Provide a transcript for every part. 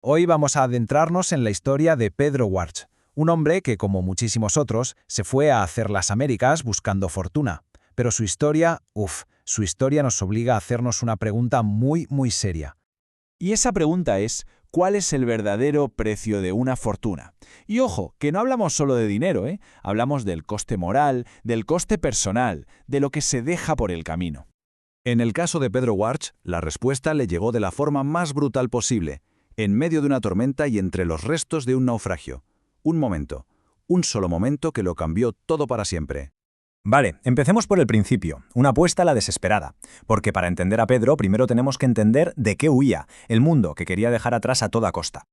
Hoy vamos a adentrarnos en la historia de Pedro Warch, un hombre que, como muchísimos otros, se fue a hacer las Américas buscando fortuna. Pero su historia nos obliga a hacernos una pregunta muy seria. Y esa pregunta es, ¿cuál es el verdadero precio de una fortuna? Y ojo, que no hablamos solo de dinero, ¿eh? Hablamos del coste moral, del coste personal, de lo que se deja por el camino. En el caso de Pedro Warch, la respuesta le llegó de la forma más brutal posible, en medio de una tormenta y entre los restos de un naufragio. Un momento, un solo momento que lo cambió todo para siempre. Vale, empecemos por el principio, una apuesta a la desesperada, porque para entender a Pedro primero tenemos que entender de qué huía, el mundo que quería dejar atrás a toda costa.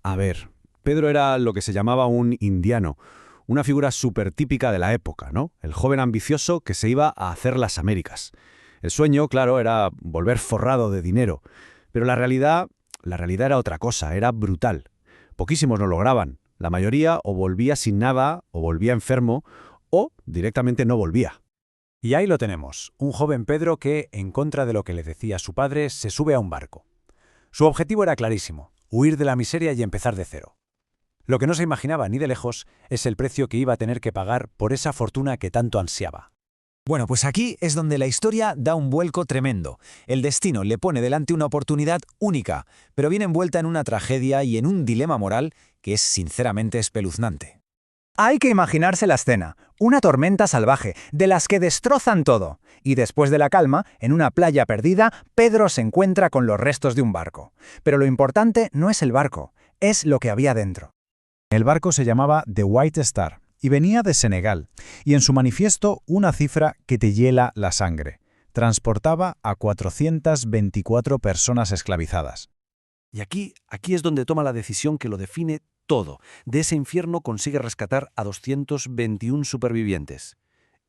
A ver, Pedro era lo que se llamaba un indiano, una figura súper típica de la época, ¿no? El joven ambicioso que se iba a hacer las Américas. El sueño, claro, era volver forrado de dinero, pero la realidad era otra cosa, era brutal. Poquísimos lo lograban, la mayoría o volvía sin nada, o volvía enfermo, o directamente no volvía. Y ahí lo tenemos, un joven Pedro que, en contra de lo que le decía su padre, se sube a un barco. Su objetivo era clarísimo, huir de la miseria y empezar de cero. Lo que no se imaginaba ni de lejos es el precio que iba a tener que pagar por esa fortuna que tanto ansiaba. Bueno, pues aquí es donde la historia da un vuelco tremendo. El destino le pone delante una oportunidad única, pero viene envuelta en una tragedia y en un dilema moral que es sinceramente espeluznante. Hay que imaginarse la escena, una tormenta salvaje, de las que destrozan todo. Y después de la calma, en una playa perdida, Pedro se encuentra con los restos de un barco. Pero lo importante no es el barco, es lo que había dentro. El barco se llamaba The White Star y venía de Senegal, y en su manifiesto una cifra que te hiela la sangre. Transportaba a 424 personas esclavizadas. Y aquí es donde toma la decisión que lo define todo. De ese infierno consigue rescatar a 221 supervivientes.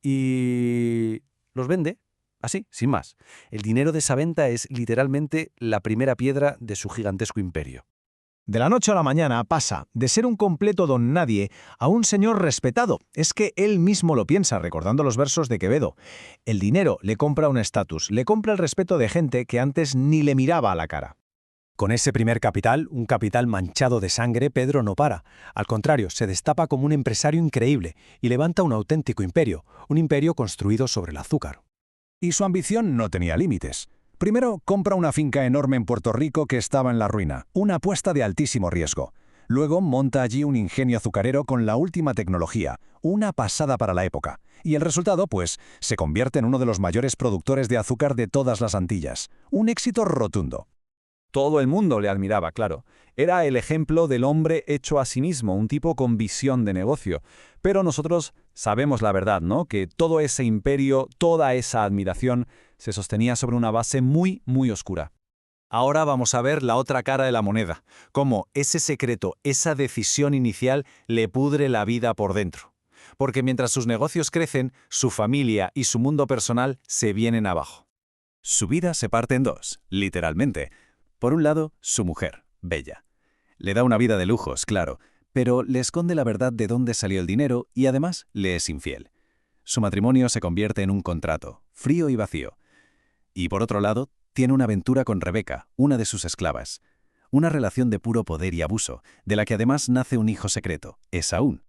Y los vende, así, sin más. El dinero de esa venta es literalmente la primera piedra de su gigantesco imperio. De la noche a la mañana pasa de ser un completo don nadie a un señor respetado. Es que él mismo lo piensa, recordando los versos de Quevedo. El dinero le compra un estatus, le compra el respeto de gente que antes ni le miraba a la cara. Con ese primer capital, un capital manchado de sangre, Pedro no para. Al contrario, se destapa como un empresario increíble y levanta un auténtico imperio, un imperio construido sobre el azúcar. Y su ambición no tenía límites. Primero, compra una finca enorme en Puerto Rico que estaba en la ruina, una apuesta de altísimo riesgo. Luego monta allí un ingenio azucarero con la última tecnología, una pasada para la época. Y el resultado, pues, se convierte en uno de los mayores productores de azúcar de todas las Antillas. Un éxito rotundo. Todo el mundo le admiraba, claro. Era el ejemplo del hombre hecho a sí mismo, un tipo con visión de negocio. Pero nosotros sabemos la verdad, ¿no? Que todo ese imperio, toda esa admiración, se sostenía sobre una base muy oscura. Ahora vamos a ver la otra cara de la moneda, cómo ese secreto, esa decisión inicial le pudre la vida por dentro. Porque mientras sus negocios crecen, su familia y su mundo personal se vienen abajo. Su vida se parte en dos, literalmente. Por un lado, su mujer, Bella. Le da una vida de lujos, claro, pero le esconde la verdad de dónde salió el dinero y además le es infiel. Su matrimonio se convierte en un contrato, frío y vacío. Y por otro lado, tiene una aventura con Rebeca, una de sus esclavas. Una relación de puro poder y abuso, de la que además nace un hijo secreto, Esaú.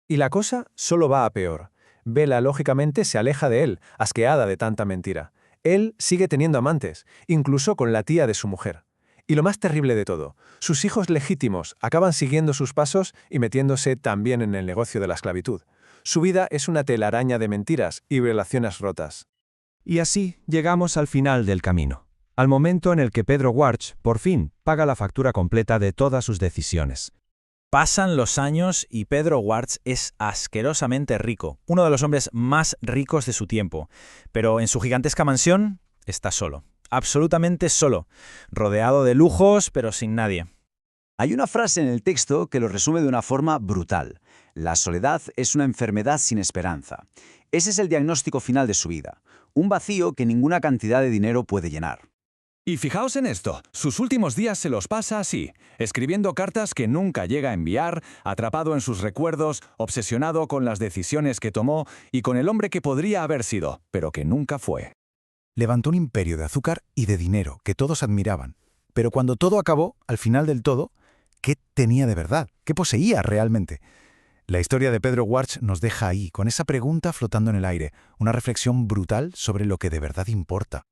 Y la cosa solo va a peor. Bella, lógicamente, se aleja de él, asqueada de tanta mentira. Él sigue teniendo amantes, incluso con la tía de su mujer. Y lo más terrible de todo, sus hijos legítimos acaban siguiendo sus pasos y metiéndose también en el negocio de la esclavitud. Su vida es una telaraña de mentiras y relaciones rotas. Y así llegamos al final del camino, al momento en el que Pedro Warch, por fin, paga la factura completa de todas sus decisiones. Pasan los años y Pedro Warch es asquerosamente rico, uno de los hombres más ricos de su tiempo. Pero en su gigantesca mansión está solo, absolutamente solo, rodeado de lujos pero sin nadie. Hay una frase en el texto que lo resume de una forma brutal. La soledad es una enfermedad sin esperanza. Ese es el diagnóstico final de su vida. Un vacío que ninguna cantidad de dinero puede llenar. Y fijaos en esto, sus últimos días se los pasa así, escribiendo cartas que nunca llega a enviar, atrapado en sus recuerdos, obsesionado con las decisiones que tomó y con el hombre que podría haber sido, pero que nunca fue. Levantó un imperio de azúcar y de dinero que todos admiraban, pero cuando todo acabó, al final del todo, ¿Qué tenía de verdad? ¿Qué poseía realmente? La historia de Pedro Warch nos deja ahí, con esa pregunta flotando en el aire, una reflexión brutal sobre lo que de verdad importa.